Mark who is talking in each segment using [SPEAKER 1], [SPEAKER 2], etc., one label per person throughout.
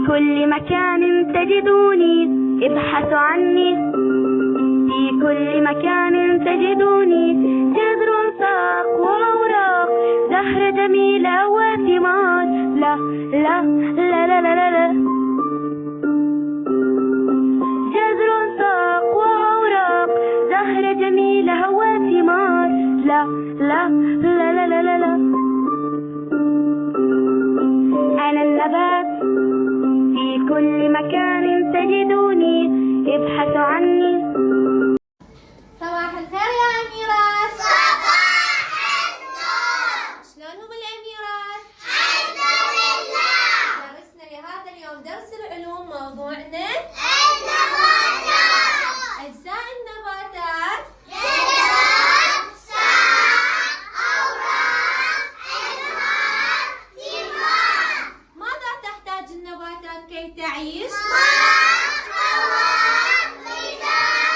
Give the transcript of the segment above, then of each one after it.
[SPEAKER 1] كل مكان تجدوني ابحثوا عني، في كل مكان تجدوني. جذر ساق وأوراق، زهرة جميلة وثمار. لا لا لا لا لا لا، جذر ساق وأوراق، زهرة جميلة وثمار. لا لا لا لا لا لا لا. أنا النبات، في كل مكان تجدوني ابحثوا عني.
[SPEAKER 2] صباح الخير يا أميرات.
[SPEAKER 3] صباح النور.
[SPEAKER 2] شلونهم الأميرات؟
[SPEAKER 3] الحمد لله.
[SPEAKER 2] درسنا لهذا اليوم درس العلوم، موضوعنا
[SPEAKER 3] النباتات.
[SPEAKER 2] أجزاء النباتات.
[SPEAKER 3] جذر، ساق، أوراق، أزهار، ثمار.
[SPEAKER 2] ماذا تحتاج النباتات كي تعيش؟
[SPEAKER 3] ماء، هواء، غذاء،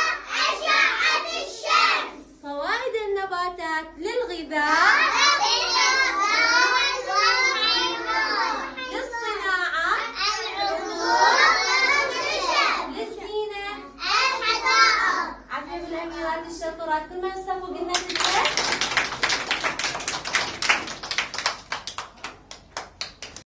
[SPEAKER 3] أشعة الشمس.
[SPEAKER 2] فوائد النباتات للغذاء، للصناعة، للزينة. عفوا الأميرات الشطورات، كل ما يصفوا قلنا تسعة.